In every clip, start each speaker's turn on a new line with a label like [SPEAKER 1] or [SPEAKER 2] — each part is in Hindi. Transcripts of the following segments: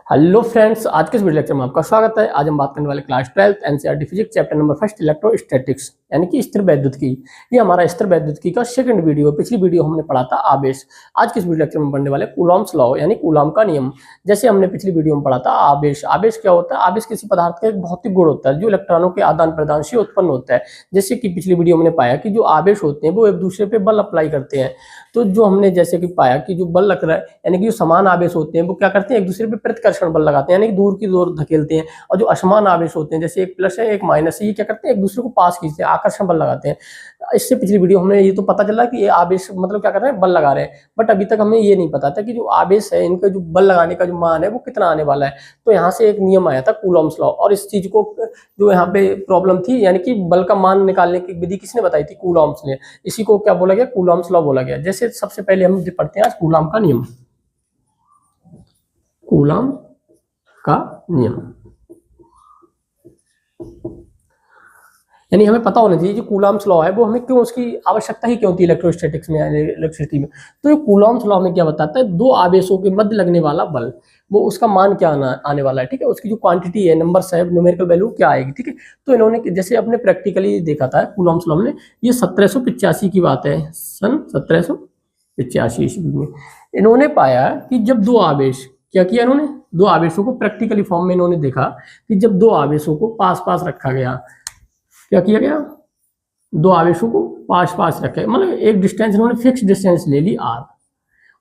[SPEAKER 1] हेलो फ्रेंड्स, आज के इस वीडियो लेक्चर में आपका स्वागत है। आज हम बात करने वाले class 12th NCERT physics chapter number 1 electrostatics यानी कि स्थिर वैद्युतिकी। ये हमारा स्थिर वैद्युतिकी का सेकंड वीडियो। पिछली वीडियो हमने पढ़ा था आवेश। आज के इस वीडियो लेक्चर में पढ़ने वाले कूलॉम्स लॉ यानी कूलॉम का नियम। जैसे हमने पिछली वीडियो में पढ़ा था आवेश। आवेश क्या होता है? आवेश किसी पदार्थ का एक भौतिक गुण होता है जो इलेक्ट्रॉनों के आदान प्रदान से उत्पन्न होता है। जैसे कि पिछली वीडियो में पाया कि जो आवेश होते हैं वो एक दूसरे पे बल अप्लाई करते हैं। तो जो हमने जैसे कि पाया कि जो बल लग रहा है यानी कि जो समान आवेश होते हैं वो क्या करते हैं, एक दूसरे पे प्रतिकर्षण बल लगाते हैं यानी कि दूर की दूर धकेलते हैं। और जो असमान आवेश होते हैं जैसे एक प्लस है एक माइनस है, ये क्या करते हैं, एक दूसरे को पास खींचते हैं, आकर्षण बल लगाते हैं। इससे पिछली वीडियो हमें ये तो पता चला कि ये आवेश मतलब क्या कर रहे हैं, बल लगा रहे हैं। बट अभी तक हमें ये नहीं पता था कि जो आवेश है इनका जो बल लगाने का जो मान है वो कितना आने वाला है। तो यहाँ से एक नियम आया था कूलॉम्स लॉ, और इस चीज को जो यहाँ पे प्रॉब्लम थी यानी कि बल का मान निकालने की विधि किसने बताई थी? कूलॉम्स ने। इसी को क्या बोला गया? कूलॉम्स लॉ बोला गया। जैसे सबसे पहले हम पढ़ते हैं आज कूलॉम का नियम। कूलॉम का नियम यानी हमें पता होना चाहिए जो कूलॉम्स लॉ है वो हमें क्यों, उसकी आवश्यकता ही क्यों थी इलेक्ट्रोस्टैटिक्स में, इलेक्ट्रिसिटी में। तो ये कूलॉम्स लॉ में क्या बताता है, दो आवेशों के मध्य लगने वाला बल, वो उसका मान क्या आने वाला है, ठीक है, उसकी जो क्वांटिटी है, नंबर्स है, न्यूमेरिकल वैल्यू क्या आएगी, ठीक है। तो इन्होंने जैसे अपने प्रैक्टिकली देखा था कूलॉम्स लॉ ने, ये 1785 की बात है, सन 1785 ईस्वी में इन्होंने पाया कि जब दो आवेश, क्या किया इन्होंने, दो आवेशों को प्रैक्टिकली फॉर्म में इन्होंने देखा कि जब दो आवेशों को पास पास रखा गया, क्या किया गया, दो आवेशों को पास पास रखे, मतलब एक डिस्टेंस इन्होंने फिक्स डिस्टेंस ले ली r,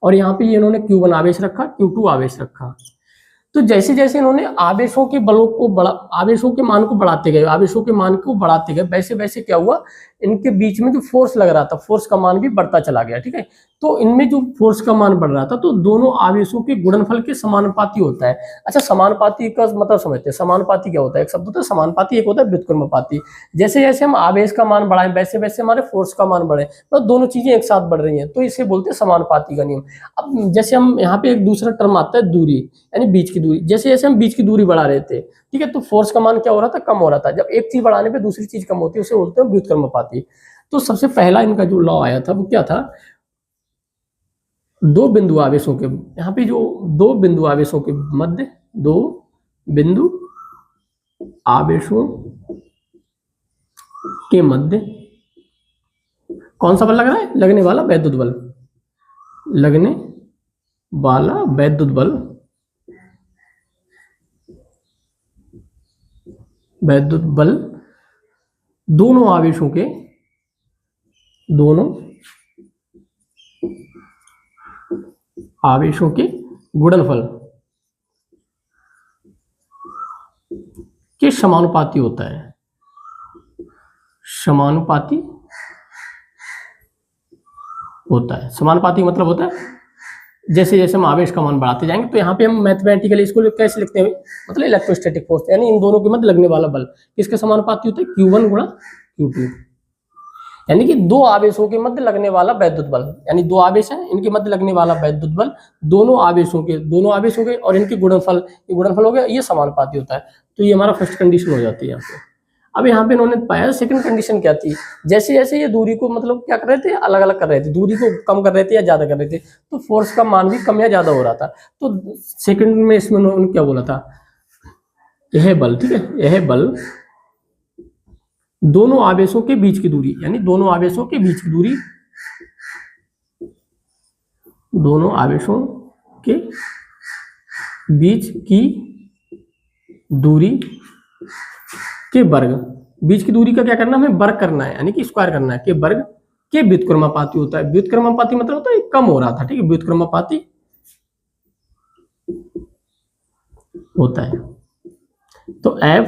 [SPEAKER 1] और यहाँ पे ये इन्होंने Q1 आवेश रखा, Q2 आवेश रखा। तो जैसे जैसे इन्होंने आवेशों के बलों को आवेशों के मान को बढ़ाते गए, आवेशों के मान को बढ़ाते गए, वैसे वैसे क्या हुआ, इनके बीच में जो फोर्स लग रहा था, फोर्स का मान भी बढ़ता चला गया, ठीक है। तो इनमें जो फोर्स का मान बढ़ रहा था तो दोनों आवेशों के गुणनफल के समानुपाती होता है। अच्छा, समानुपाती का मतलब समझते हैं। समानुपाती क्या होता है? एक शब्द होता है समानुपाती, एक होता है व्युत्क्रमानुपाती। जैसे जैसे हम आवेश का मान बढ़ाएं वैसे वैसे हमारे फोर्स का मान बढ़े, तो दोनों चीजें एक साथ बढ़ रही हैं, तो इसे बोलते हैं समानुपाती का नियम। अब जैसे हम यहाँ पे एक दूसरा टर्म आता है दूरी, यानी बीच की दूरी। जैसे जैसे हम बीच की दूरी बढ़ा रहे थे, ठीक है, तो फोर्स का मान क्या हो रहा था, कम हो रहा था। जब एक चीज बढ़ाने पे दूसरी चीज कम होती है उसे बोलते हैं व्युत्क्रमानुपाती। तो सबसे पहला इनका जो लॉ आया था वो क्या था, दो बिंदु आवेशों के, यहाँ पे जो दो बिंदु आवेशों के मध्य, दो बिंदु आवेशों के मध्य कौन सा बल लग रहा है, लगने वाला वैद्युत बल, लगने वाला वैद्युत बल, वैद्युत बल दोनों आवेशों के, दोनों आवेशों के गुणनफल के समानुपाती होता है। समानुपाती होता है। समानुपाती मतलब होता है जैसे जैसे हम आवेश का मान बढ़ाते जाएंगे, तो यहाँ पे हम मैथमेटिकली इसको कैसे लिखते हैं, मतलब इलेक्ट्रोस्टैटिक फोर्स यानी इन दोनों के मध्य लगने वाला बल किसके समानुपाती होता है, Q1 गुणा Q2, यानी कि दो आवेशों के मध्य लगने वाला वैद्युत बल, यानी दो आवेश हैं इनके मध्य लगने वाला वैद्युत बल दोनों आवेशों के और इनके गुणनफल, ये गुणनफल हो गया, ये समानुपाती होता है। तो ये हमारा फर्स्ट कंडीशन हो जाती है यहाँ पे। अब यहाँ पे इन्होंने पाया सेकंड कंडीशन क्या थी, जैसे जैसे ये दूरी को मतलब क्या कर रहे थे, अलग अलग कर रहे थे, दूरी को कम कर रहे थे या ज्यादा कर रहे थे, तो फोर्स का मान भी कम या ज्यादा हो रहा था। तो सेकंड में इसमें उन्होंने क्या बोला था, यह बल, ठीक है, यह बल दोनों आवेशों के बीच की दूरी, यानी दोनों आवेशों के बीच की दूरी, दोनों आवेशों के बीच की दूरी के वर्ग, बीच की दूरी का क्या करना है, हमें वर्ग करना है, यानी कि स्क्वायर करना है, के वर्ग के व्युत्क्रमानुपाती होता है। व्युत्क्रमानुपाती मतलब होता है कम हो रहा था, ठीक है, व्युत्क्रमानुपाती होता है। तो F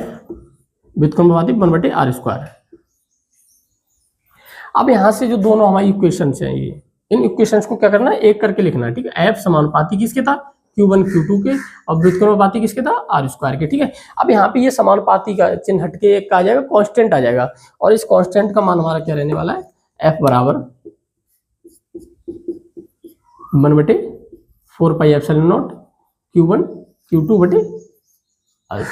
[SPEAKER 1] व्युत्क्रमानुपाती 1/r²। अब यहां से जो दोनों हमारी इक्वेशंस हैं, ये इन इक्वेशंस को क्या करना है, एक करके लिखना है, ठीक है। F समानुपाती किसके था, Q1 Q2 के, और व्युत्क्रमानुपाती किसके था, r² के, ठीक है। अब यहाँ पे ये समानुपाती का चिन्ह हट के एक आ जाएगा, कांस्टेंट आ जाएगा, और इस कांस्टेंट का मान हमारा क्या रहने वाला है, F बराबर 1/4πε0 Q1 Q2/r।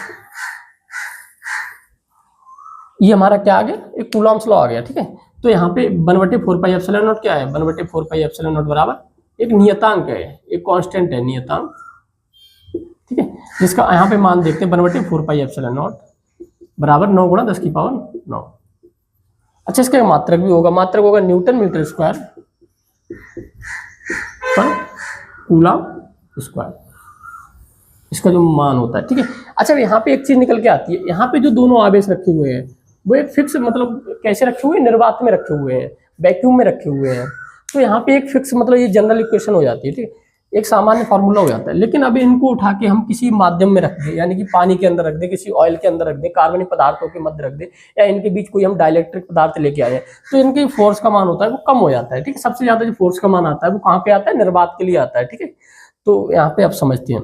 [SPEAKER 1] ये हमारा क्या आ गया, एक कूलॉम्स लॉ आ गया, ठीक है। तो यहाँ पे 1/4πε0 क्या है, 1/4πε0 बराबर एक नियतांक है, एक कांस्टेंट है, नियतांक, ठीक है। जिसका यहाँ पे मान देखते हैं 1/4πε0 बराबर 9 गुणा 10⁻9। अच्छा, इसका मात्रक भी होगा, मात्रक होगा न्यूटन मीटर स्क्वायर पर कूलम स्क्वायर, इसका जो मान होता है, ठीक है। अच्छा, यहाँ पे एक चीज निकल के आती है, यहाँ पे जो दोनों आवेश रखे हुए हैं वो एक फिक्स, मतलब कैसे रखे हुए हैं, निर्वात में रखे हुए हैं, वैक्यूम में रखे हुए हैं। तो यहाँ पे एक फिक्स, मतलब ये जनरल इक्वेशन हो जाती है, ठीक है, एक सामान्य फार्मूला हो जाता है। लेकिन अभी इनको उठा के हम किसी माध्यम में रख दें, यानी कि पानी के अंदर रख दें, किसी ऑयल के अंदर रख दें, कार्बनिक पदार्थों के मध्य रख दें, या इनके बीच कोई हम डाइलेक्ट्रिक पदार्थ लेके आ जाए, तो इनके फोर्स का मान होता है वो कम हो जाता है, ठीक है। सबसे ज्यादा जो फोर्स का मान आता है वो कहाँ पे आता है, निर्वात के लिए आता है, ठीक है। तो यहाँ पे आप समझते हैं।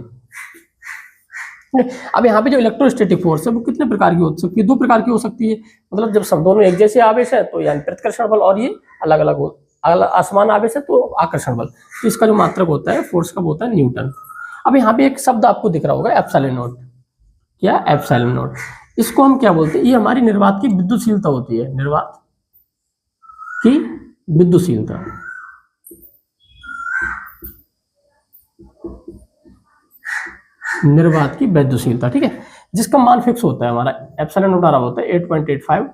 [SPEAKER 1] अब यहाँ पे जो इलेक्ट्रोस्टैटिक फोर्स है वो कितने प्रकार की हो सकती है, 2 प्रकार की हो सकती है। मतलब जब सब दोनों एक जैसे आवेश है तो यानी प्रतिकर्षण बल, और ये अलग अलग हो, असमान आवेश है तो आकर्षण बल। तो इसका जो मात्रक होता है फोर्स का होता है न्यूटन। अब यहाँ पे एक शब्द आपको दिख रहा होगा एप्सिलॉन नॉट। क्या? Epsilon not. इसको हम क्या बोलते हैं, ये हमारी निर्वात की विद्युतशीलता होती है, निर्वात की विद्युतशीलता। निर्वात की विद्युतशीलता, ठीक है, जिसका मान फिक्स होता है हमारा एप्सिलॉन नॉट बराबर होता है 8.85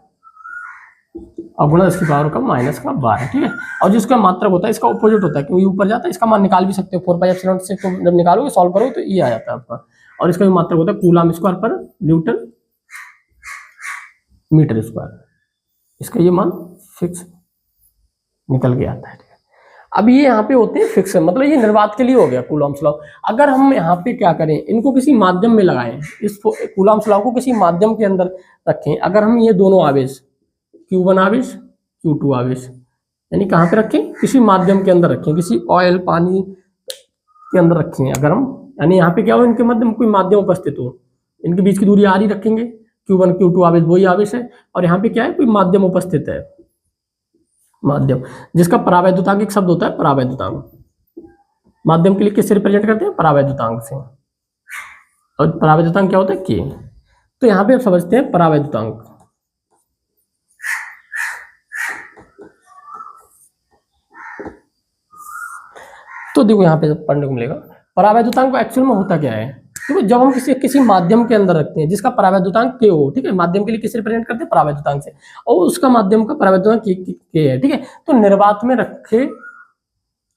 [SPEAKER 1] और गुणा 10⁻⁻12, ठीक है। और जिसका मात्रक होता है इसका ऑपोजिट होता है, क्योंकि ऊपर जाता है, इसका मान निकाल भी सकते हो 4πε0 से, तो जब निकालोगे सॉल्व करो तो ये आ जाता है आपका। और इसका जो मात्रक होता है कूलम स्क्वायर पर न्यूटन मीटर स्क्वायर, इसका ये मान फिक्स निकल के आता है। अब ये यहाँ पे होते हैं फिक्स, मतलब ये निर्वात के लिए हो गया कूलॉम्स लॉ। अगर हम यहाँ पे क्या करें, इनको किसी माध्यम में लगाएं, इस कूलॉम्स लॉ को किसी माध्यम के अंदर रखें, अगर हम ये दोनों आवेश Q1 आवेश Q2 आवेश यानी कहाँ पे रखें, किसी माध्यम के अंदर रखें, किसी ऑयल पानी के अंदर रखें अगर हम, यानी यहाँ पे क्या हो, इनके मध्य में कोई माध्यम उपस्थित हो, इनके बीच की दूरी r ही रखेंगे, Q1 Q2 आवेश वही आवेश है, और यहाँ पे क्या है, कोई माध्यम उपस्थित है, माध्यम जिसका परावैद्युतांक एक शब्द होता है परावैद्युतांक। माध्यम के लिए किससे रिप्रेजेंट करते हैं, परावैद्युतांक से। और परावैद्युतांक क्या होता है, के। तो यहाँ पे आप समझते हैं परावैद्युतांक। तो देखो यहाँ पे पढ़ने को मिलेगा परावैद्युतांक एक्चुअल में होता क्या है। देखो जब हम किसी माध्यम के अंदर रखते हैं जिसका परावैद्युतांक के हो, ठीक है, माध्यम के लिए किसे रिप्रेजेंट करते हैं, परावैद्युतांक से, और उसका माध्यम का परावैद्युतांक के है, ठीक है। तो निर्वात में रखे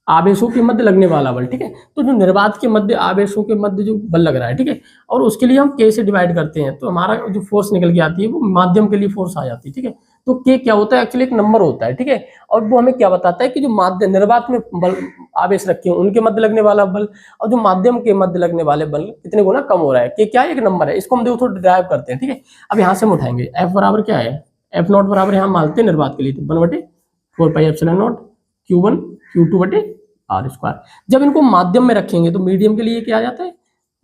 [SPEAKER 1] आवेशों के मध्य लगने वाला बल, ठीक है, तो जो निर्वात के मध्य आवेशों के मध्य जो बल लग रहा है, ठीक है, और उसके लिए हम के से डिवाइड करते हैं, तो हमारा जो फोर्स निकल के आती है वो माध्यम के लिए फोर्स आ जाती है, ठीक है। तो के क्या होता है, एक्चुअली एक नंबर होता है, ठीक है, और वो हमें क्या बताता है कि जो माध्य निर्वात में बल आवेश रखे हैं उनके मध्य लगने वाला बल और जो माध्यम के मध्य लगने वाले बल कितने गुना कम हो रहा है। के क्या है, एक नंबर है, इसको हम देखो थोड़ा डिराइव करते हैं, ठीक है। अब यहाँ से हम उठाएंगे एफ बराबर क्या है, एफ नॉट बराबर यहाँ मानते हैं निर्वात के लिए तो 1/4πε0 Q1 Q2/r²। जब इनको माध्यम में रखेंगे तो मीडियम के लिए क्या आ जाता है,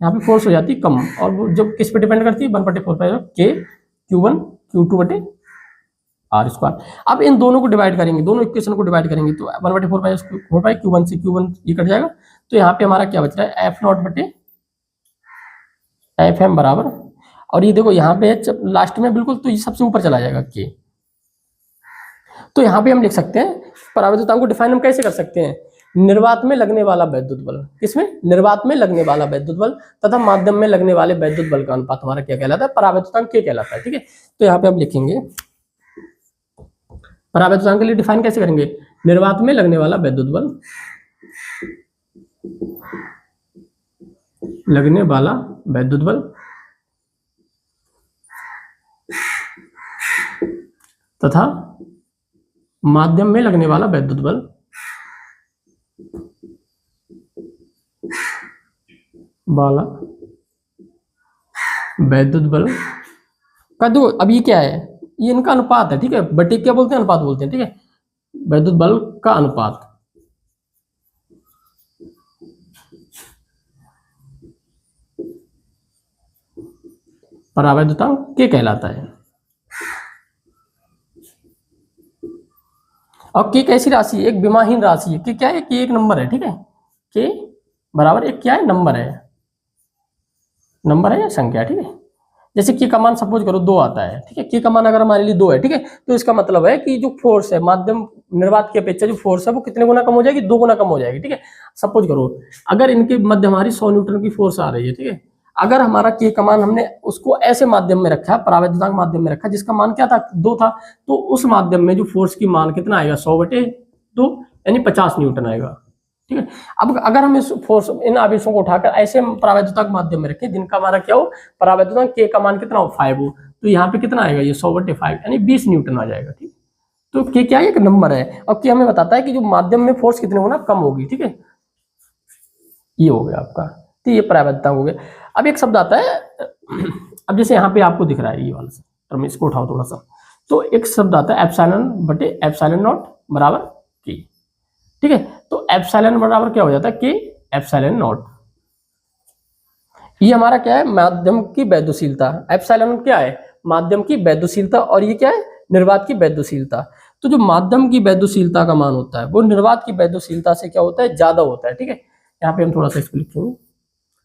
[SPEAKER 1] यहाँ पे फोर्स हो जाती है कम, और वो जब किस पे डिपेंड करती है, 1/4π के Q1 Q2/r²। अब इन दोनों को डिवाइड करेंगे, दोनों इक्वेशन को डिवाइड करेंगे तो 1/4π Q1 से Q1 ये कट जाएगा, तो यहाँ पे हमारा क्या बच रहा है, F0/Fm बराबर, और ये देखो यहाँ पे लास्ट में बिल्कुल, तो ये सबसे ऊपर चला जाएगा के। तो यहाँ पे हम लिख सकते हैं परावैद्युतांक को डिफाइन हम कैसे कर सकते हैं, निर्वात में लगने वाला वैद्युत बल, किसमें, निर्वात में लगने वाला वैद्युत बल तथा माध्यम में लगने वाले वैद्युत बल का अनुपात हमारा क्या कहलाता है, परावैद्युतांक के कहलाता है, ठीक है। तो यहाँ पे हम लिखेंगे परावैद्युतांक के लिए डिफाइन कैसे करेंगे, निर्वात में लगने वाला वैद्युत बल, लगने वाला वैद्युत बल तथा माध्यम में लगने वाला वैद्युत बल का दो। अब ये क्या है, ये इनका अनुपात है, ठीक है, बटे क्या बोलते हैं, अनुपात बोलते हैं, ठीक है, वैद्युत बल का अनुपात। परावैद्युतांक के कहलाता है। और के कैसी राशि, एक विमाहीन राशि है, कि क्या है, कि एक नंबर है, ठीक है, के बराबर एक क्या है, नंबर है, नंबर है या संख्या, ठीक है। जैसे के का मान सपोज करो 2 आता है, ठीक है, के का मान अगर हमारे लिए 2 है, ठीक है, तो इसका मतलब है कि जो फोर्स है माध्यम निर्वात की अपेक्षा जो फोर्स है वो कितने गुना कम हो जाएगी, 2 गुना कम हो जाएगी, ठीक है। सपोज करो अगर इनके मध्य हमारी 100 न्यूटन की फोर्स आ रही है, ठीक है, अगर हमारा के का मान हमने उसको ऐसे माध्यम में रखा, परावैद्युतांक माध्यम में रखा, जिसका मान क्या था 2 था, तो उस माध्यम में जो फोर्स की मान कितना आएगा 100/2 यानी 50 न्यूटन आएगा। ठीक है। अब अगर हम इस फोर्स इन आवेशों को उठाकर ऐसे परावैद्युतांक माध्यम में रखें जिनका हमारा क्या हो, परावैद्युतांक के का मान कितना हो 5 हो, तो यहाँ पे कितना आएगा ये 100/5 यानी 20 न्यूटन आ जाएगा। ठीक, तो के क्या है, एक नंबर है और के हमें बताता है कि जो माध्यम में फोर्स कितने होना कम होगी। ठीक है, ये हो गया आपका, तो ये परावैद्युतांक हो गया। अब एक शब्द आता है, अब जैसे यहाँ पे आपको दिख रहा है ये वाला शब्द, तो मैं इसको उठाऊं थोड़ा सा, तो एक शब्द आता है एप्सिलॉन नॉट बराबर के। ठीक है, तो एप्सिलॉन बराबर क्या हो जाता है के एप्सिलॉन नॉट। ये हमारा क्या है, माध्यम की वैद्युशीलता। एप्सिलॉन क्या है, माध्यम की वैद्युशीलता, और ये क्या है, निर्वात की वैद्युशीलता। तो जो माध्यम की वैद्युशीलता का मान होता है वो निर्वात की वैद्युशीलता से क्या होता है, ज्यादा होता है। ठीक है, यहाँ पे हम थोड़ा सा इसको लिखेंगे,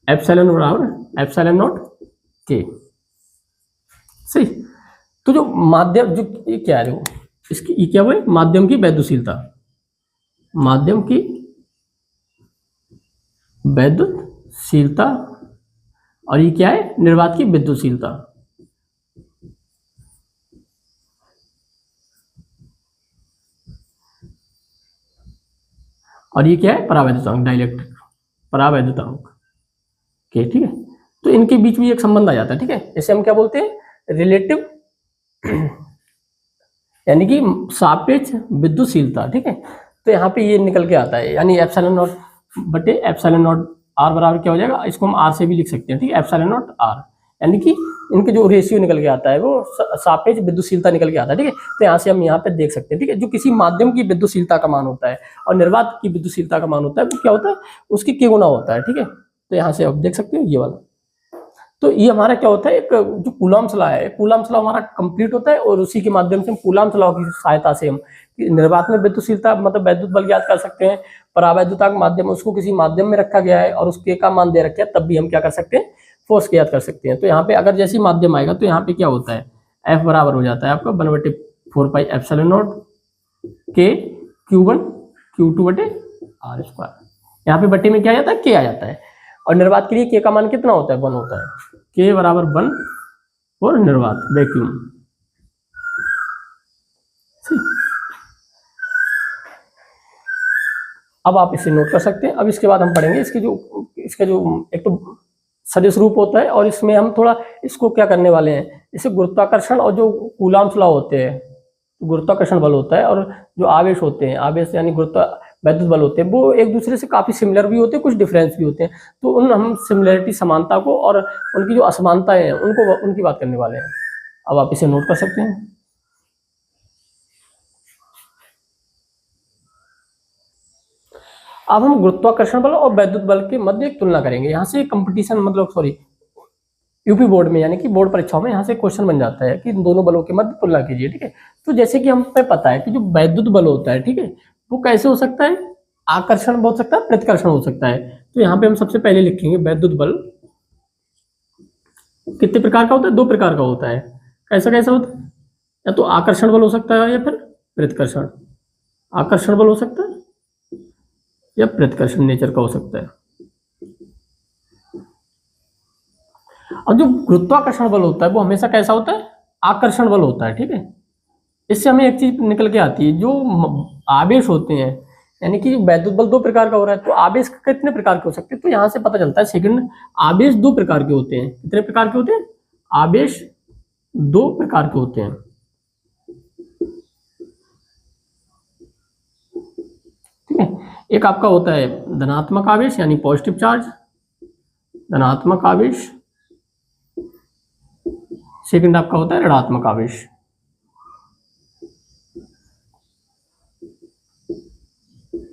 [SPEAKER 1] एप्सिलॉन बराबर एप्सिलॉन नॉट के। सही, तो जो माध्यम, जो ये क्या है, देखो इसकी ये क्या हुआ, माध्यम की वैद्युशीलता, माध्यम की वैद्युशीलता, और ये क्या है, निर्वात की विद्युशीलता। और ये क्या है, परावैद्युतांक, डाइलेक्ट्रिक परावैद्युतांक के। ठीक है, तो इनके बीच में एक संबंध आ जाता है। ठीक है, इसे हम क्या बोलते हैं, रिलेटिव यानी कि सापेक्ष विद्युशीलता। ठीक है, तो यहाँ पे ये निकल के आता है, यानी एप्सिलॉन नॉट बटे एप्सिलॉन नॉट आर बराबर क्या हो जाएगा, इसको हम आर से भी लिख सकते हैं। ठीक है, एप्सिलॉन नॉट आर, यानी कि इनके जो रेशियो निकल के आता है वो सापेक्ष विद्युशीलता निकल के आता है। ठीक है, तो यहाँ से हम यहाँ पे देख सकते हैं। ठीक है, जो किसी माध्यम की विद्युशीलता का मान होता है और निर्वात की विद्युशीलता का मान होता है वो क्या होता है, उसकी के गुना होता है। ठीक है, तो यहाँ से आप देख सकते हो ये वाला। तो ये हमारा क्या होता है, एक जो कूलॉम्स लॉ है, कूलॉम्स लॉ हमारा कंप्लीट होता है और उसी के माध्यम से हम कूलॉम्स लॉ की सहायता से हम निर्वात में विद्युशीलता मतलब वैद्युत बल ज्ञात कर सकते हैं। परावैद्युतांक माध्यम, उसको किसी माध्यम में रखा गया है और उसके का मान दे रखे हैं, तब भी हम क्या कर सकते हैं, फोर्स ज्ञात कर सकते हैं। तो यहाँ पे अगर जैसी माध्यम आएगा तो यहाँ पे क्या होता है, एफ बराबर हो जाता है आपका 1/4 एप्सिलॉन नॉट के Q1 Q2/r²। यहाँ पे बटे में क्या आ जाता है, के आ जाता है, और निर्वात के लिए के का मान कितना होता है, 1 होता है, के बराबर 1 और निर्वात वैक्यूम। अब आप इसे नोट कर सकते हैं। अब इसके बाद हम पढ़ेंगे इसका जो एक तो सदिश रूप होता है, और इसमें हम थोड़ा इसको क्या करने वाले हैं, इसे गुरुत्वाकर्षण और जो कूलॉम्स लॉ होते हैं, गुरुत्वाकर्षण बल होता है और जो आवेश होते हैं, आवेश यानी वैद्युत बल होते हैं, वो एक दूसरे से काफी सिमिलर भी होते हैं, कुछ डिफरेंस भी होते हैं। तो उन हम सिमिलरिटी समानता को और उनकी जो असमानताएं हैं उनकी बात करने वाले हैं। अब आप इसे नोट कर सकते हैं। अब हम गुरुत्वाकर्षण बल और वैद्युत बल के मध्य एक तुलना करेंगे। यहाँ से कंपटीशन मतलब सॉरी यूपी बोर्ड में यानी कि बोर्ड परीक्षाओं में यहाँ से क्वेश्चन बन जाता है कि दोनों बलों के मध्य तुलना कीजिए। ठीक है, तो जैसे कि हमें पता है कि जो वैद्युत बल होता है, ठीक है, वो कैसे हो सकता है, आकर्षण हो सकता है, प्रतिकर्षण हो सकता है। तो यहाँ पे हम सबसे पहले लिखेंगे वैद्युत बल कितने प्रकार का होता है, 2 प्रकार का होता है। कैसा कैसा होता है, या तो आकर्षण बल हो सकता है या फिर प्रतिकर्षण। आकर्षण बल हो सकता है या प्रतिकर्षण नेचर का हो सकता है। और जो गुरुत्वाकर्षण बल होता है वो हमेशा कैसा होता है, आकर्षण बल होता है। ठीक है, इससे हमें एक चीज निकल के आती है, जो आवेश होते हैं, यानी कि वैद्युत बल 2 प्रकार का हो रहा है, तो आवेश कितने प्रकार के हो सकते हैं, तो यहाँ से पता चलता है सेकंड, आवेश 2 प्रकार के होते हैं। कितने प्रकार के होते हैं, आवेश 2 प्रकार के होते हैं। ठीक है, एक आपका होता है धनात्मक आवेश यानी पॉजिटिव चार्ज, धनात्मक आवेश। सेकंड आपका होता है ऋणात्मक आवेश।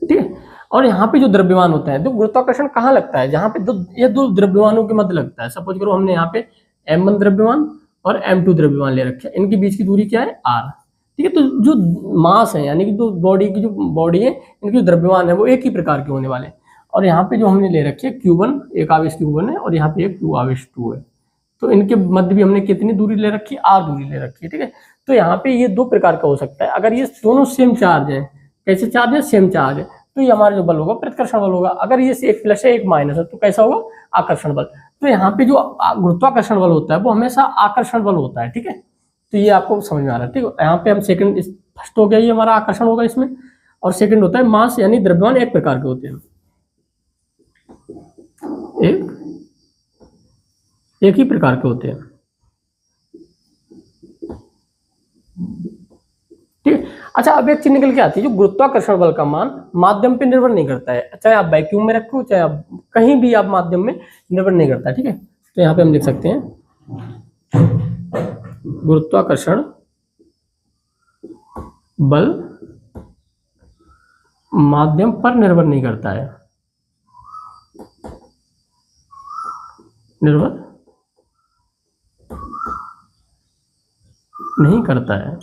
[SPEAKER 1] ठीक है, और यहाँ पे जो द्रव्यमान होता है, तो गुरुत्वाकर्षण कहाँ लगता है, जहाँ पे ये दो द्रव्यमानों के मध्य लगता है। सपोज करो हमने यहाँ पे m1 द्रव्यमान और m2 द्रव्यमान ले रखे हैं, इनके बीच की दूरी क्या है, r। ठीक है, तो जो मास है यानी कि जो बॉडी की जो बॉडी है, इनके जो द्रव्यमान है वो एक ही प्रकार के होने वाले हैं। और यहाँ पे जो हमने ले रखे है Q1, एक आवेश Q1 है और यहाँ पे एक Q आवेश 2 है, तो इनके मध्य भी हमने कितनी दूरी ले रखी है, r दूरी ले रखी है। ठीक है, तो यहाँ पे ये 2 प्रकार का हो सकता है। अगर ये दोनों सेम चार्ज है, कैसे चार्ज है, सेम चार्ज है, तो ये हमारा जो बल होगा प्रतिकर्षण बल होगा। अगर ये एक प्लस है एक माइनस है तो कैसा होगा, आकर्षण बल। तो यहाँ पे जो गुरुत्वाकर्षण बल होता है वो हमेशा आकर्षण बल होता है, ठीक है। तो ये आपको समझ में आ रहा है, ठीक है। यहाँ पे हम सेकंड, फर्स्ट हो गया ये हमारा आकर्षण होगा इसमें, और सेकंड होता है मास, यानी द्रव्यमान एक प्रकार के होते हैं, एक ही प्रकार के होते हैं, ठीक है। अच्छा, अब एक चीज निकल के आती है, जो गुरुत्वाकर्षण बल का मान माध्यम पे निर्भर नहीं करता है, चाहे आप वैक्यूम में रखो चाहे आप कहीं भी, आप माध्यम में निर्भर नहीं करता है, ठीक है। तो यहाँ पे हम लिख सकते हैं गुरुत्वाकर्षण बल माध्यम पर निर्भर नहीं करता है, निर्भर नहीं करता है,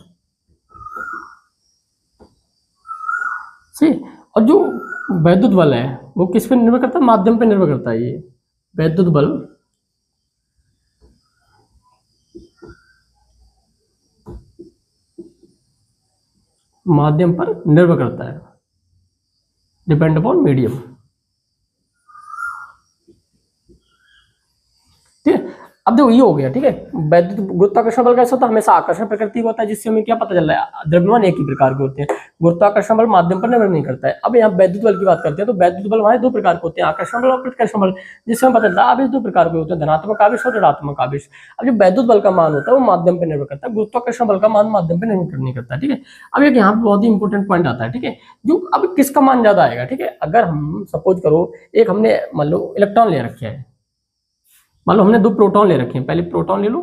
[SPEAKER 1] सही। और जो वैद्युत बल है वो किस पे निर्भर करता है, माध्यम पे निर्भर करता है। ये वैद्युत बल माध्यम पर निर्भर करता है, डिपेंड अपॉन मीडियम, ठीक है। अब देखो ये हो गया, ठीक है। वैद्युत गुरुत्वाकर्षण बल कैसा होता है, हमेशा आकर्षण प्रकृति का होता है, जिससे हमें क्या पता चल रहा है, द्रव्यमान एक ही प्रकार के होते हैं, गुरुत्वाकर्षण बल माध्यम पर निर्भर नहीं करता है। अब यहाँ वैद्युत बल की बात करते हैं, तो वैद्युत बल हमारे दो प्रकार के होते हैं, आकर्षण बल और प्रतिकर्षण बल, जिससे हमें पता चलता है आवेश दो प्रकार के होते हैं, धनात्मक आवेश और ऋणात्मक आवेश। अब जो वैद्युत बल का मान होता है वो माध्यम पर निर्भर करता है, गुरुत्वाकर्षण बल का मान माध्यम पर निर्भर नहीं करता, ठीक है। अब एक यहाँ पे बहुत ही इंपॉर्टेंट पॉइंट आता है, ठीक है, जो अब किसका मान ज्यादा आएगा, ठीक है। अगर हम सपोज करो, एक हमने मान लो इलेक्ट्रॉन ले रखे हैं, मान लो हमने दो प्रोटॉन ले रखे हैं, पहले प्रोटॉन ले लो,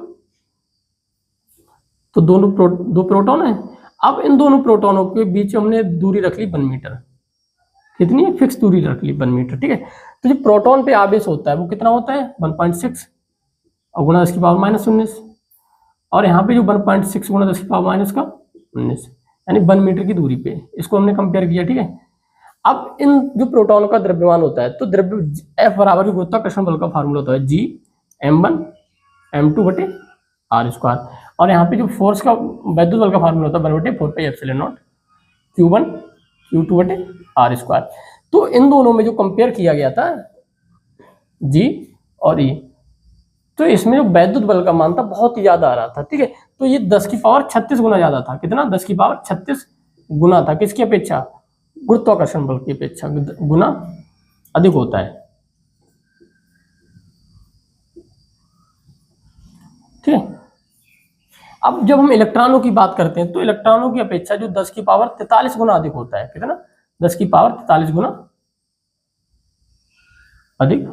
[SPEAKER 1] तो दो प्रोटॉन है। अब इन दोनों प्रोटॉनों के बीच हमने दूरी रख ली 1 मीटर, कितनी है, फिक्स दूरी रख ली 1 मीटर, ठीक है। तो जो प्रोटॉन पे आवेश होता है वो कितना होता है, 1.6 और गुणा 10⁻⁻⁹, और यहाँ पे जो 1.6 गुणा 10⁻⁻⁹, यानी 1 मीटर की दूरी पे इसको हमने कंपेयर किया, ठीक है। अब इन जो प्रोटॉन का द्रव्यमान होता है, तो द्रव्य F बराबर गुरुत्वाकर्षण बल का फार्मूला होता है G m1m2/r², और यहाँ पे जो फोर्स का वैद्युत बल का फार्मूला होता है 1/4πε0 Q1 Q2/r²। तो इन दोनों में जो कंपेयर किया गया था G और E, तो इसमें जो वैद्युत बल का मान था बहुत ही ज्यादा आ रहा था, ठीक है। तो ये 10⁻36 गुना ज्यादा था, कितना, 10⁻36 गुना था, किसकी अपेक्षा, गुरुत्वाकर्षण बल की अपेक्षा गुना अधिक होता है, ठीक है। अब जब हम इलेक्ट्रॉनों की बात करते हैं, तो इलेक्ट्रॉनों की अपेक्षा जो 10⁻43 गुना अधिक होता है, कितना, 10⁻43 गुना अधिक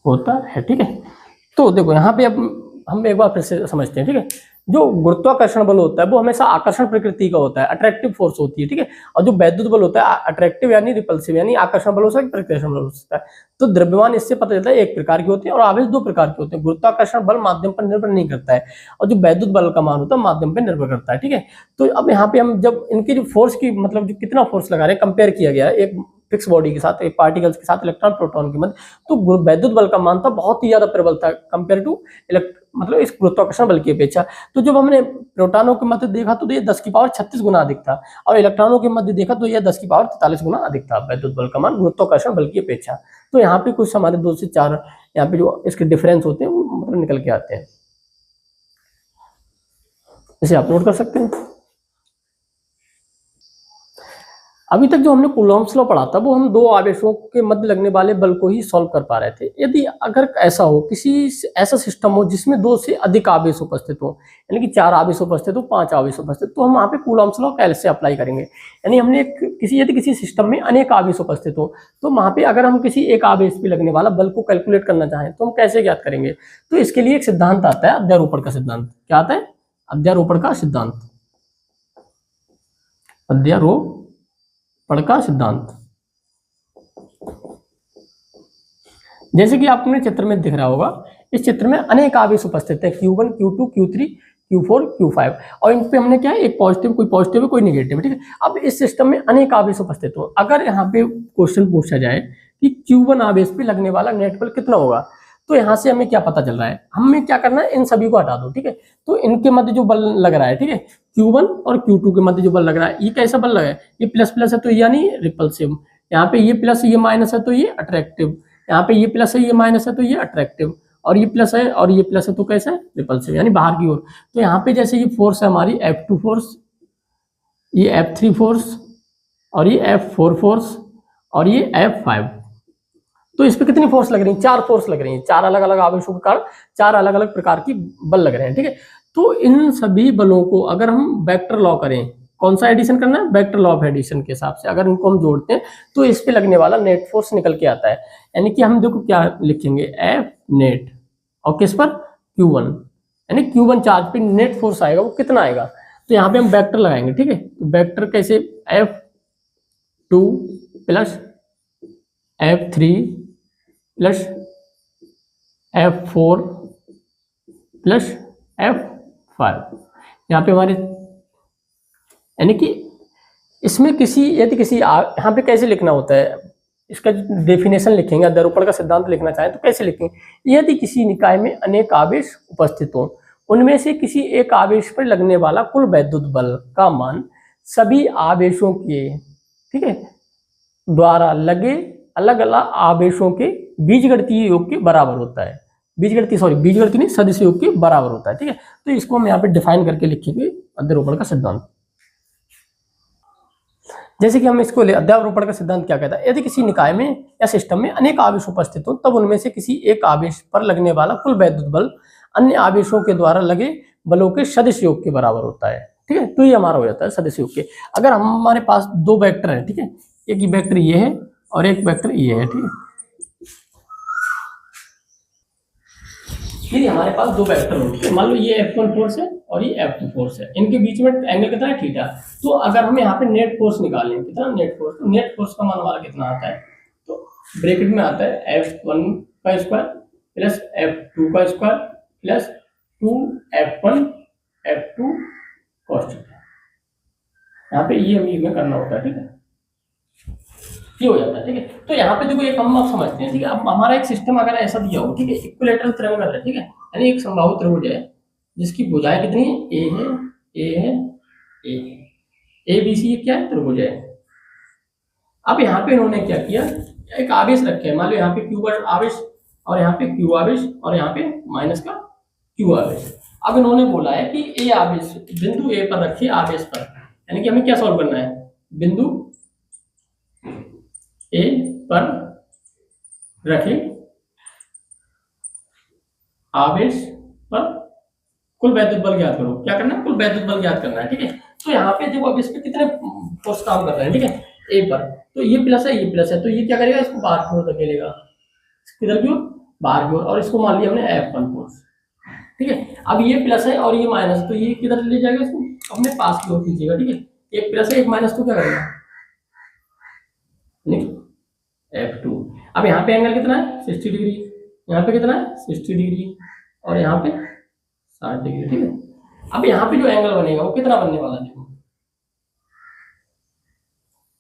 [SPEAKER 1] होता है, ठीक है। तो देखो यहाँ पे अब हम एक बार फिर से समझते हैं, ठीक है। जो गुरुत्वाकर्षण बल होता है वो हमेशा आकर्षण प्रकृति का होता है, अट्रैक्टिव फोर्स होती है, ठीक है। और जो वैद्युत बल होता है अट्रैक्टिव यानी रिपल्सिव, यानी आकर्षण बल हो सकता है, प्रतिकर्षण बल हो सकता है। तो द्रव्यमान इससे पता चलता है एक प्रकार के होते हैं और आवेश दो प्रकार के होते हैं। गुरुत्वाकर्षण बल माध्यम पर निर्भर नहीं करता है, और जो वैद्युत बल का मान होता है माध्यम पर निर्भर करता है, ठीक है। तो अब यहाँ पे हम जब इनके जो फोर्स की, मतलब जो कितना फोर्स लगा रहे हैं, कंपेयर किया गया है एक फिक्स बॉडी के साथ, एक पार्टिकल्स के साथ, इलेक्ट्रॉन प्रोटॉन के मध्य, तो वैद्युत बल का मान था बहुत ही ज्यादा प्रबल था कंपेयर टू मतलब इस गुरुत्वाकर्षण बल की अपेक्षा। तो जब हमने प्रोटॉनों के मध्य देखा तो ये 10⁻36 गुना अधिक था, और इलेक्ट्रॉनों के मध्य देखा तो ये 10⁻43 गुना अधिक था वैद्युत बल का मान गुरुत्वाकर्षण बल की अपेक्षा। तो यहाँ पे कुछ हमारे 2 से 4 यहाँ पे जो इसके डिफरेंस होते हैं वो मतलब निकल के आते हैं, इसे आप नोट कर सकते हैं। अभी तक जो हमने कूलॉम्स लॉ पढ़ा था वो हम दो आवेशों के मध्य लगने वाले बल को ही सॉल्व कर पा रहे थे। यदि अगर ऐसा हो, किसी ऐसा सिस्टम हो जिसमें 2 से अधिक आवेश उपस्थित हो, यानी कि 4 आवेश उपस्थित हो, 5 आवेश उपस्थित, तो हम वहाँ पे कूलॉम्स लॉ कैसे अप्लाई करेंगे। यानी हमने यदि किसी सिस्टम में अनेक आवेश उपस्थित हो, तो वहाँ पे अगर हम किसी एक आवेश पे लगने वाला बल को कैलकुलेट करना चाहें तो हम कैसे ज्ञात करेंगे। तो इसके लिए एक सिद्धांत आता है, अध्यारोपण का सिद्धांत। क्या आता है, अध्यारोपण का सिद्धांत, अध्यारोपण का सिद्धांत। जैसे कि आपने चित्र में दिख रहा होगा, इस चित्र में अनेक आवेश उपस्थित है, Q1 Q2 Q3 Q4 Q5, और इन पे हमने क्या है, एक पॉजिटिव, कोई पॉजिटिव है, कोई नेगेटिव है, ठीक है। अब इस सिस्टम में अनेक आवेश उपस्थित हो, अगर यहाँ पे क्वेश्चन पूछा जाए कि Q1 आवेश पे लगने वाला नेट बल कितना होगा, तो यहाँ से हमें क्या पता चल रहा है, हमें क्या करना है, इन सभी को हटा दो, ठीक है। तो इनके मध्य जो बल लग रहा है, ठीक है, Q1 और Q2 के मध्य जो बल लग रहा है, ये कैसा बल लगा है, ये प्लस प्लस है तो यानी रिपल्सिव, यहाँ पे ये प्लस ये माइनस है तो ये अट्रैक्टिव, यहाँ पे ये प्लस है ये माइनस है तो ये अट्रैक्टिव, और ये प्लस है और ये प्लस है तो कैसा है रिपल्सिव, यानी बाहर की ओर। तो यहाँ पे जैसे ये फोर्स है हमारी F2 फोर्स, ये F3 फोर्स, और ये F4 फोर्स, और ये F5। तो इस पे कितनी फोर्स लग रही है? 4 फोर्स लग रही है, 4 अलग अलग आवेशों के कारण 4 अलग अलग प्रकार की बल लग रहे हैं, ठीक है। तो इन सभी बलों को अगर हम वेक्टर लॉ करें, कौन सा एडिशन करना है? वेक्टर लॉ ऑफ एडिशन के हिसाब से अगर इनको हम जोड़ते हैं तो इस पे लगने वाला नेट फोर्स निकल के आता है। यानी कि हम देखो क्या लिखेंगे, एफ नेट, और किस पर? Q1, यानी Q1 चार्ज पे नेट फोर्स आएगा वो कितना आएगा? तो यहाँ पे हम वेक्टर लगाएंगे, ठीक है। तो वेक्टर कैसे? F2 plus F3 plus F4 plus F5। यहाँ पे हमारे यानी कि इसमें यदि किसी यहाँ पे कैसे लिखना होता है, इसका डेफिनेशन लिखेंगे, अध्यारोपण का सिद्धांत लिखना चाहें तो कैसे लिखेंगे? यदि किसी निकाय में अनेक आवेश उपस्थित हो, उनमें से किसी एक आवेश पर लगने वाला कुल वैद्युत बल का मान सभी आवेशों के, ठीक है, द्वारा लगे अलग अलग आवेशों के बीजगणितीय योग के बराबर होता है। बीजगणितीय नहीं, सदिश योग के बराबर होता है, ठीक है। तो इसको हम यहाँ पे डिफाइन करके लिखेंगे अध्यारोपण का सिद्धांत। जैसे कि हम इसको अध्यारोपण का सिद्धांत क्या कहता है? यदि किसी निकाय में या सिस्टम में अनेक आवेश उपस्थित हो, तब उनमें से किसी एक आवेश पर लगने वाला कुल वैद्युत बल अन्य आवेशों के द्वारा लगे बलों के सदिश योग के बराबर होता है, ठीक है। तो ये हमारा हो जाता है सदिश योग के। अगर हमारे पास दो वेक्टर है, ठीक है, एक वेक्टर ये है और एक वेक्टर ये है, ठीक है। यदि हमारे पास दो वेक्टर हो, ठीक है, मान लो ये F1 फोर्स है और ये F2 फोर्स है, इनके बीच में एंगल कितना है? थीटा। तो अगर हमें यहाँ पे नेट फोर्स निकालें, कितना नेट फोर्स? तो नेट फोर्स का मान हमारा कितना आता है? तो ब्रैकेट में आता है F1 का स्क्वायर प्लस F2 का square plus 2F1 F2 cos theta. यहाँ पे ये हमें में करना होता है, ठीक है, ये हो जाता है, ठीक है। तो यहाँ पे देखो एक हम आप समझते हैं, ठीक है। अब हमारा एक सिस्टम अगर ऐसा दिया हो, ठीक है, इक्विलैटरल त्रिभुज है, ठीक है, यानी एक समबाहु त्रिभुज है जिसकी भुजाएं कितनी है? ए है, ए है, ए है, ए बी सी क्या है? त्रिभुज है। अब यहाँ पे इन्होंने क्या किया, एक आवेश रखे हैं, मान लो यहाँ पे Q आवेश और यहाँ पे Q आवेश और यहाँ पे माइनस का Q आवेश। अब इन्होंने बोला है कि ए आवेश बिंदु ए पर रखिए आवेश पर, यानी कि हमें क्या सॉल्व करना है? बिंदु ए पर रखे आवेश पर कुल वैद्युत बल ज्ञात करो। क्या करना है? कुल वैद्युत बल ज्ञात करना है, ठीक है। तो यहाँ पे देखो अब इस पे कितने फोर्स काम कर रहे हैं, ठीक है, ए पर। तो ये प्लस है, ये प्लस है, तो ये क्या करेगा? इसको बाहर की ओर धकेलेगा, किधर की ओर? बाहर की ओर। और इसको मान लिया हमने F1 फोर्स, ठीक है। अब ये प्लस है और ये माइनस, तो ये किधर ले जाएगा? इसको अपने पास की ओर कीजिएगा, ठीक है। एक प्लस है एक माइनस, तो क्या करेगा? F2। अब यहाँ पे एंगल कितना है? 60 डिग्री। यहाँ पे कितना है? 60 डिग्री, और यहाँ पे 60 डिग्री, ठीक है। अब यहाँ पे जो एंगल बनेगा वो कितना बनने वाला है? देखो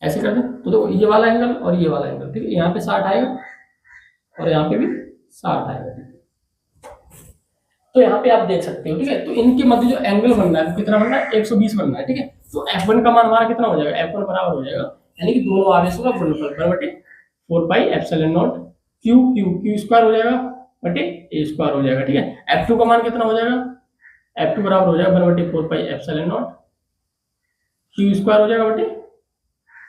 [SPEAKER 1] ऐसे कर दें तो देखो ये वाला एंगल और ये वाला एंगल, ठीक है, यहाँ पे 60 आएगा और यहाँ पे भी 60 आएगा, ठीक है। तो यहाँ पे आप देख सकते हो, ठीक है। तो इनके मध्य जो एंगल बन रहा है वो कितना बन रहा है? 120 बन रहा है, ठीक है। तो F1 का मान हमारा कितना हो जाएगा? F1 बराबर हो जाएगा, यानी कि दोनों आवेशों का गुणनफल बटे 4πε0 Q स्क्वायर हो जाएगा बटे ए स्क्वायर हो जाएगा, ठीक है। F2 का मान कितना हो जाएगा? F2 बराबर हो जाएगा 1 बटे 4πε0 Q स्क्वायर हो जाएगा बटे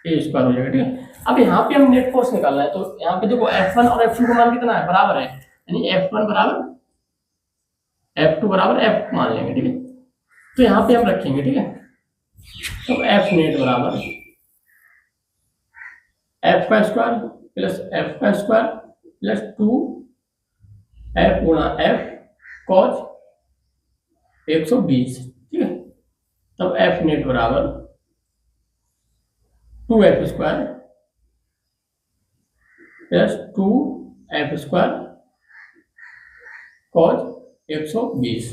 [SPEAKER 1] ए स्क्वायर हो जाएगा, ठीक है। अब यहाँ पे हम नेट फोर्स निकालना है, तो यहाँ पे देखो F1 और F2 का मान कितना है? बराबर है, यानी F1 बराबर F2 बराबर F मान लेंगे, ठीक है। तो यहाँ पे हम रखेंगे, ठीक है। तो F नेट बराबर F का स्क्वायर प्लस F का स्क्वायर प्लस 2F गुणा F cos 120, ठीक है। तब F नेट बराबर 2F square plus 2F square cos 120।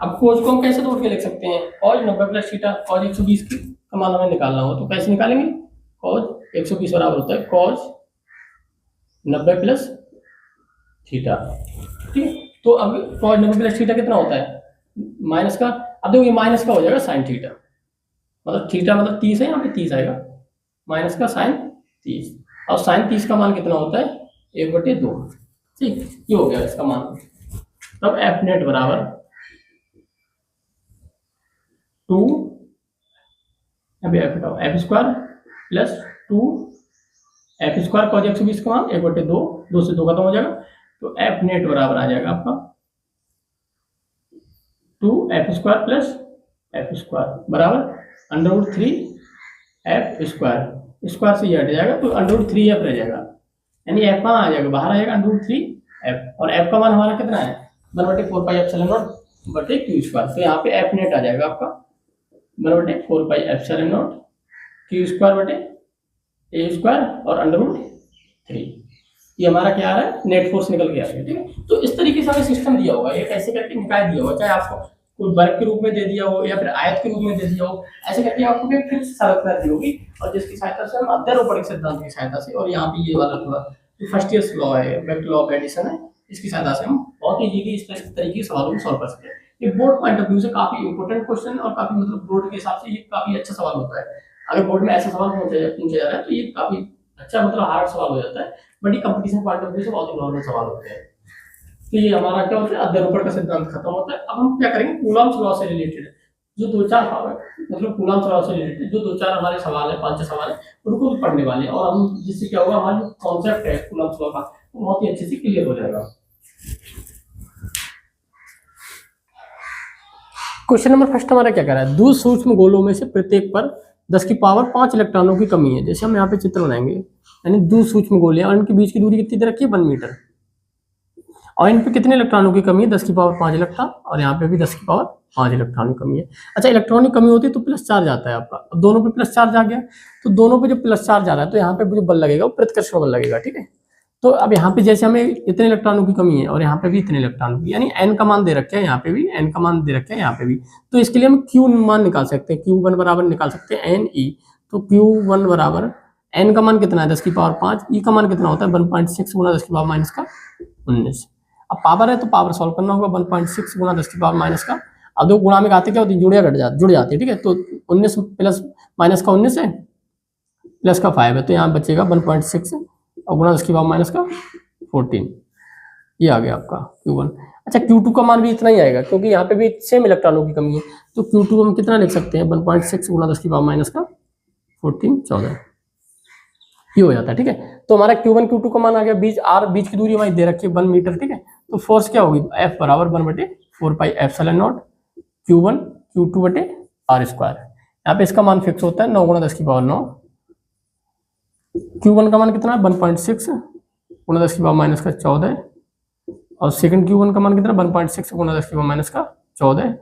[SPEAKER 1] अब cos को हम कैसे तोड़ के लिख सकते हैं? cos 90 प्लस थीटा, cos 120 का मान हमें निकालना हो तो कैसे निकालेंगे? cos 120 बराबर होता है cos 90 प्लस थीटा, ठीक है। तो अब cos 90 प्लस थीटा कितना होता है? माइनस का, अब देखो ये माइनस का हो जाएगा साइन थीटा, मतलब थीटा मतलब 30 है, यहाँ पे 30 आएगा, माइनस का साइन 30, और साइन 30 का मान कितना होता है? 1/2। ठीक, ये हो गया इसका मान। तब एफ नेट बराबर 2, अभी एफ हटाओ, F square plus 2 F square cos 120 का मान 1/2, 2 से 2 खत्म हो जाएगा, तो एफ नेट बराबर आ जाएगा आपका 2 F square plus F square बराबर √3 एफ स्क्वायर, स्क्वायर से ये हट जाएगा तो √3 एफ रह जाएगा, यानी एफ कहाँ आ जाएगा, बाहर आएगा √3 एफ, और एफ का मान हमारा कितना है 1/4 पाई एप्सिलॉन नॉट बटे क्यू स्क्वायर, तो यहाँ पे एफ नेट आ जाएगा आपका 1/4 pi epsilon not Q square बटे ए स्क्वायर और √3, ये हमारा क्या आ रहा है, नेट फोर्स निकल के आ रहा है। ठीक है, तो इस तरीके से हमें सिस्टम दिया होगा, ये कैसे करके निकाल दिया होगा, चाहे आपको कोई वर्ग के रूप में दे दिया हो या फिर आयत के रूप में दे दिया हो, ऐसे करके आपको फिर सरल दी होगी, और जिसकी सहायता से हम अध्यारोपण सिद्धांत की सहायता से, और यहाँ पे ये वाला थोड़ा फर्स्ट ईयर लॉ है, वेक्टर लॉ ऑफ एडिशन है, इसकी सहायता से हम बहुत इजीली इस तरीके के सवालों को सॉल्व कर सकते हैं। ये बोर्ड पॉइंट ऑफ व्यू से काफी इंपॉर्टेंट क्वेश्चन और काफी मतलब बोर्ड के हिसाब से ये काफी अच्छा सवाल होता है। अगर बोर्ड में ऐसा सवाल पूछा जा रहा है तो ये काफी अच्छा मतलब हार्ड सवाल हो जाता है, बट ये कंपटीशन पॉइंट ऑफ व्यू से बहुत ही नॉर्मल सवाल होते हैं। तो ये हमारा क्या होता है, अध्यारोपण का सिद्धांत खत्म होता है। अब हम क्या करेंगे, कूलॉम्स लॉ से रिलेटेड जो 2-4 मतलब कूलॉम्स लॉ से रिलेटेड जो 2-4 हमारे सवाल है, 5-6 सवाल है, उनको भी पढ़ने वाले हैं, और हम जिससे क्या होगा, हमारा जो कॉन्सेप्ट है कूलॉम्स लॉ का वो बहुत ही अच्छे से क्लियर हो जाएगा। क्वेश्चन नंबर फर्स्ट हमारा क्या कह रहा है, दो सूक्ष्म गोलों में से प्रत्येक पर 10 की पावर 5 इलेक्ट्रॉनों की कमी है। जैसे हम यहाँ पे चित्र बनाएंगे, यानी दो सूक्ष्म गोले और इनके बीच की दूरी कितनी दे रखी है, 1 मीटर, और इन पे कितने इलेक्ट्रॉनों की कमी है, 10 की पावर 5 इलेक्ट्रॉन, और यहाँ पे भी 10 की पावर 5 इलेक्ट्रॉन की कमी है। अच्छा, इलेक्ट्रॉन की कमी होती है तो प्लस चार्ज आता है आपका, अब दोनों पे प्लस चार्ज आ गया, तो दोनों पे जो प्लस चार्ज आ रहा है तो यहाँ पे जो बल लगेगा वो प्रतिकर्षण बल लगेगा। ठीक है, तो अब यहाँ पे जैसे हमें इतने इलेक्ट्रॉनों की कमी है और यहाँ पे भी इतने इलेक्ट्रॉनों की, यानी n का मान दे रखे हैं, यहाँ पे भी n का मान दे रखे हैं, यहाँ पे भी, तो इसके लिए हम q मान निकाल सकते हैं, q1 बराबर निकाल सकते हैं ne, तो q1 बराबर n का मान कितना है 10 की पावर 5, e का मान कितना होता है 1.6 गुना 10 की पावर माइनस का 19। अब पावर है तो पावर सॉल्व करना होगा, 1.6 गुना 10 की पावर माइनस का, अब दो गुणा में आते क्या होती है, जुड़ जाती है। ठीक है, तो 19 प्लस माइनस का 19 है, प्लस का 5 है, तो यहाँ बचेगा 1.6 और गुणा 10 की पावर माइनस का 14, ये आ गया आपका Q1। अच्छा, Q2 का मान भी इतना ही आएगा क्योंकि यहाँ पे भी सेम इलेक्ट्रॉनों की कमी है, तो Q2 हम कितना लिख सकते हैं 1.6 गुणा 10 की पावर माइनस का 14 ये हो जाता है। ठीक है, तो हमारा Q1 Q2 का मान आ गया, बीच की दूरी हमारी दे रखी है 1 मीटर। ठीक है, तो फोर्स क्या होगी, F बराबर 1/4 pi epsilon not Q1 Q2 बटे R स्क्वायर। यहाँ पे इसका मान फिक्स होता है 9 गुणा 10 की पावर 9, Q1 का मान कितना है 1.6 गुणा 10 की पावर माइनस का 14, और सेकंड Q1 का मान कितना 1.6 गुणा 10 की पावर माइनस का 14,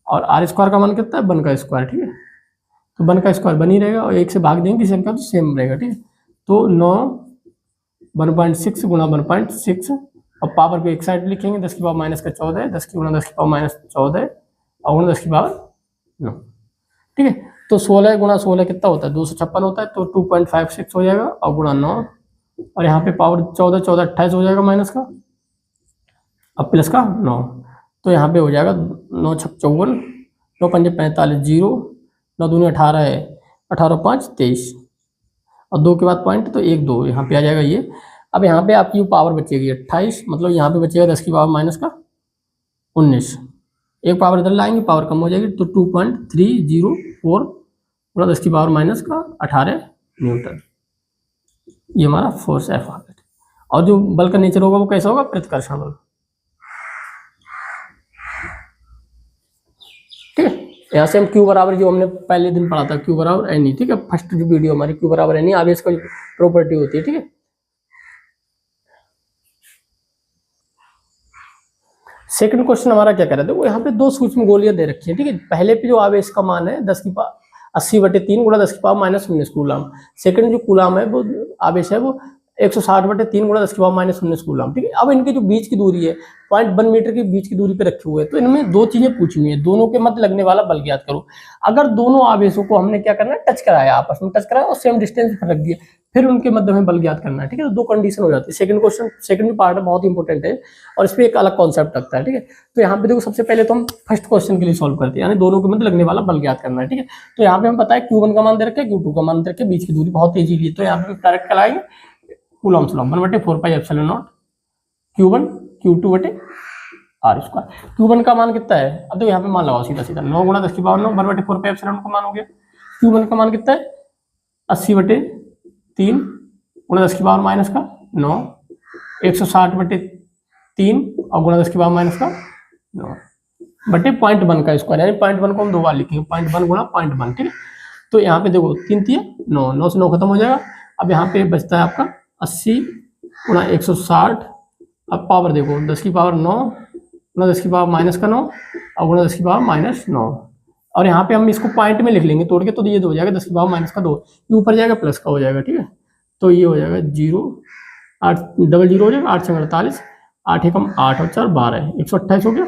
[SPEAKER 1] और R स्क्वायर का मान कितना है 1 का स्क्वायर। ठीक है, तो 1 का स्क्वायर बनी रहेगा और 1 से भाग देंगे किसी का तो सेम रहेगा। ठीक है, तो 9 1.6 गुणा 1.6, और पावर को एक साइड लिखेंगे 10 की पावर माइनस का 14, 10 की गुणा 10 की पावर माइनस 14 और गुणा 10 की पावर 9। ठीक है, तो 16 गुणा 16 कितना होता है 256 होता है, तो 2.56 हो जाएगा, और गुणा 9, और यहाँ पे पावर 14 14 28 हो जाएगा माइनस का, अब प्लस का 9, तो यहाँ पे हो जाएगा 9 छक 54, 9 पंजे 45 0, 9 दूनी 18 है, 18 5 23, और 2 के बाद पॉइंट तो 1 2 यहाँ पे आ जाएगा ये। अब यहाँ पे आपकी पावर बचेगी 28, मतलब यहाँ पे बचेगा 10 की पावर माइनस का 19, एक पावर इधर लाएंगे पावर कम हो जाएगी, तो 2.304 गुणा 10 की पावर माइनस का 18 न्यूटन, ये हमारा फोर्स F आ गया। और जो बल का नेचर होगा वो कैसा होगा, प्रतिकर्षण बल। ठीक है, यहाँ से हम Q बराबर जो हमने पहले दिन पढ़ा था Q बराबर एन ई। ठीक है, फर्स्ट जो वीडियो हमारी Q बराबर एन ई आवेश का प्रॉपर्टी होती है। ठीक है, सेकंड क्वेश्चन हमारा क्या कर रहे थे, वो यहाँ पे दो सूक्ष्म गोलियां दे रखी है। ठीक है, पहले पे जो आवेश का मान है 10 की पावर 80/3 गुणा 10 की पावर माइनस 19 कूलाम, सेकंड जो कूलाम है वो आवेश है वो 160/3 गुणा 10 की पावर माइनस 19 कूलाम। ठीक है, अब इनके जो बीच की दूरी है 0.1 मीटर के बीच की दूरी पे रखे हुए हैं, तो इनमें दो चीजें पूछी हुई है, दोनों के मध्य लगने वाला बल ज्ञात करो। अगर दोनों आवेशों को हमने क्या करना है, टच कराया, आपस में टच कराया और सेम डिस्टेंस पर रख दिया, फिर उनके मध्य में बल ज्ञात करना है। ठीक है, तो दो कंडीशन हो जाती है। सेकंड क्वेश्चन, सेकंड जो पार्ट है बहुत इंपॉर्टेंट है और इस पर एक अलग कॉन्सेप्ट लगता है। ठीक है, तो यहाँ पे देखो सबसे पहले तो हम फर्स्ट क्वेश्चन के लिए सॉल्व करते हैं, यानी दोनों के मध्य लगने वाला बल ज्ञात करना है। ठीक है, तो यहाँ पे हम पता है Q1 का मान दे रखे, Q2 का मान दे रखे, बीच की दूरी बहुत तेजी की, तो यहाँ पे डायरेक्ट कराएंगे कूलम्स लॉ 1/4πε0 Q1 Q2 बटे आर स्क्वायर। Q1 का मान कितना है, अब देखो यहाँ पे मान लगाओ सीधा सीधा 9 गुणा 10 की पावर 9 1/4πε0 का मान हो गया। Q1 का मान कितना है 80/3 गुणा 10 की पावर माइनस का 9 160/3 और गुणा 10 की पावर माइनस का 9 बटे 0.1 का स्क्वायर, यानी 0.1 को हम दो बार लिखेंगे 0.1 गुणा 0.1, ठीक है। तो यहाँ पे देखो 3 3 9, 9 से 9 खत्म हो जाएगा। अब यहाँ पे बचता है आपका 80 गुणा 160, अब पावर देखो 10 की पावर 9 गुणा 10 की पावर माइनस का 9 और गुणा 10 की पावर माइनस 9, और यहाँ पे हम इसको पॉइंट में लिख लेंगे तोड़ के, तो ये हो जाएगा 10 की पावर माइनस का 2, ये ऊपर जाएगा प्लस का हो जाएगा, ठीक है। तो ये हो जाएगा 0 8 डबल 0 हो जाएगा 8 6 48, 8 एकम 8 और 4 12 128 हो गया।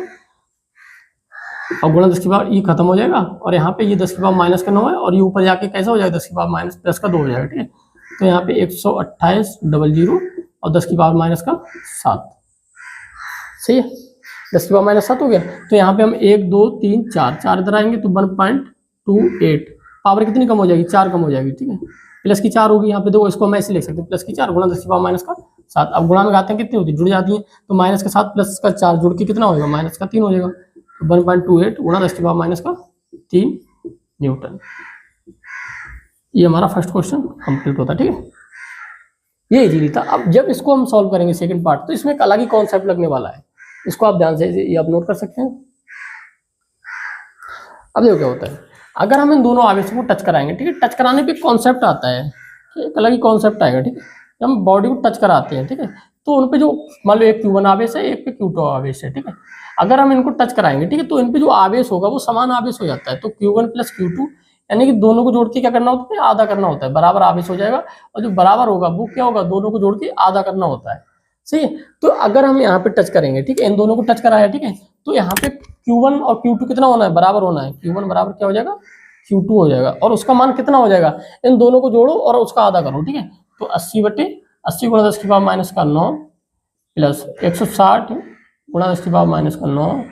[SPEAKER 1] और गुणा 10 की पावर ई खत्म हो जाएगा, और यहाँ पे ये 10 की पावर माइनस का 9 है, और ये ऊपर जाके कैसा हो जाएगा 10 की पावर माइनस प्लस का 2 हो जाएगा, ठीक है। तो यहाँ पे 128 डबल 0 और 10 की पावर माइनस का 7, सही है। 10 की पावर माइनस 7 हो गया। तो यहाँ पे हम 1 2 3 4 इधर आएंगे तो 1.28, पावर कितनी कम हो जाएगी 4 कम हो जाएगी, ठीक है। प्लस की 4 होगी यहाँ पे, देखो इसको हम ऐसे लिख सकते हैं प्लस की 4 गुणा 10 की पावर माइनस का 7। अब गुणा में घातें कितनी होती है जुड़ जाती है, तो माइनस का 7 प्लस का 4 जुड़ के कितना होगा माइनस का 3 हो जाएगा। तो 1.28 गुणा 10 की पावर माइनस का 3 न्यूटन। ये हमारा फर्स्ट क्वेश्चन कंप्लीट होता है, ठीक है। ये इजीली था। अब जब इसको हम सॉल्व करेंगे सेकंड पार्ट, तो इसमें एक अलग ही कॉन्सेप्ट लगने वाला है, इसको आप ध्यान से ये आप नोट कर सकते हैं। अब देखो क्या होता है, अगर हम इन दोनों आवेशों को टच कराएंगे, ठीक है, टच कराने पे कॉन्सेप्ट आता है, एक अलग ही कॉन्सेप्ट आएगा, ठीक है। जब हम बॉडी को टच कराते हैं, ठीक है, तो उन पे जो मान लो एक Q1 आवेश है, एक पे Q2 आवेश है, ठीक है। अगर हम इनको टच कराएंगे, ठीक है, तो इन पे जो आवेश होगा वो समान आवेश हो जाता है। तो Q1 प्लस Q2 यानी कि दोनों को जोड़ के क्या करना होता है आधा करना होता है, बराबर आवेश हो जाएगा, और जो बराबर होगा वो क्या होगा दोनों को जोड़ के आधा करना होता है, सही है। तो अगर हम यहाँ पे टच करेंगे, ठीक है, इन दोनों को टच कराया, ठीक है, तो यहाँ पे Q1 और Q2 कितना होना है बराबर होना है। Q1 बराबर क्या हो जाएगा Q2 हो जाएगा, और उसका मान कितना हो जाएगा, इन दोनों को जोड़ो और उसका आधा करो, ठीक है। तो 80/80 गुणा 10 की पावर माइनस का 9 प्लस 160 गुणा 10 की पावर माइनस का 9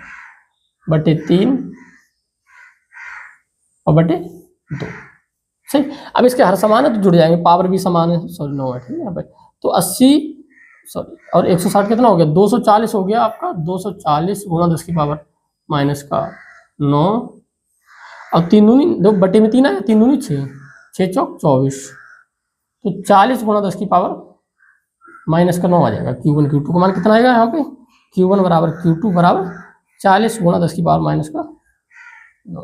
[SPEAKER 1] बटे 3 और बटे 2, सही। अब इसके हर समान है तो जुड़ जाएंगे, पावर भी समान है, सॉरी 9 है, ठीक है यहाँ पे। तो 80 सॉरी और 160 कितना हो गया 240 हो गया आपका, 240 गुणा 10 की पावर माइनस का 9 और 3 दूनी 2 बटे में 3 आया, 3 दूनी 6, 6 चौक 24, तो 40 गुणा 10 की पावर माइनस का 9 आ जाएगा। Q1 Q2 का मान कितना आएगा यहाँ पे, Q1 बराबर Q2 बराबर 40 गुणा 10 की पावर माइनस का 9।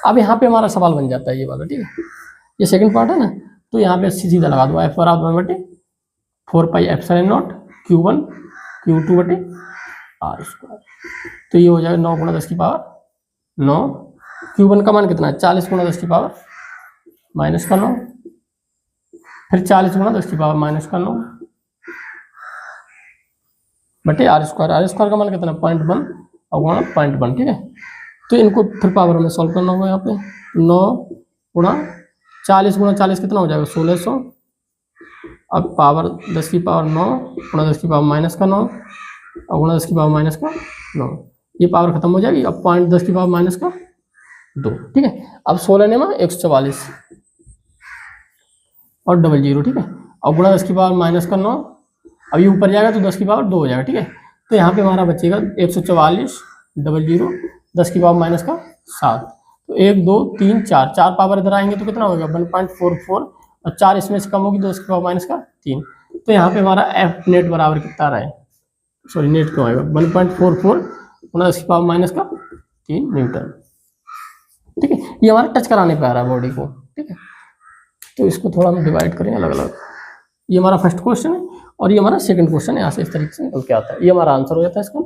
[SPEAKER 1] अब यहाँ पे हमारा सवाल बन जाता है ये वाला, ठीक है, ये सेकंड पार्ट है ना, तो यहाँ पे सीधा लगा दो F बराबर 1/4πε0 Q1 Q2 बटे आर स्क्वायर। तो ये हो जाएगा 9 गुणा 10 की पावर 9, Q1 का मान कितना है 40 गुणा 10 की पावर माइनस का 9, फिर 40 गुणा 10 की पावर माइनस का 9 बटे आर स्क्वायर का मान कितना है 0.1 और गुणा 0.1, ठीक है। तो इनको फिर पावर हमें सॉल्व करना होगा यहाँ पे, 9 गुणा 40 कितना हो जाएगा 1600, अब पावर 10 की पावर 9 गुणा 10 की पावर माइनस का 9 और गुणा 10 की पावर माइनस का 9, ये पावर खत्म हो जाएगी। अब 10 की पावर माइनस का 2, ठीक है। अब 16 ने 144 और डबल 0, ठीक है, और गुणा 10 की पावर माइनस का 9, अब ये ऊपर जाएगा तो 10 की पावर 2 हो जाएगा, ठीक है। तो यहाँ पे हमारा बचेगा 144 डबल 0 10 की पावर माइनस का 7, तो 1 2 3 4 पावर इधर आएंगे तो कितना होगा 1.44 और 4 इसमें से कम होगी 10 की पावर माइनस का 3। तो यहाँ पे हमारा F नेट बराबर कितना आ रहा है, सॉरी नेट क्यों आएगा 1.44 गुणा 10 की पावर माइनस का 3 न्यूटन, ठीक है। ये हमारा टच कराने पे आ रहा है बॉडी को, ठीक है। तो इसको थोड़ा हम डिवाइड करें अलग अलग। ये हमारा फर्स्ट क्वेश्चन है और ये हमारा सेकंड क्वेश्चन है, यहाँ से इस तरीके से निकल के आता है। ये हमारा आंसर हो जाता है इसका।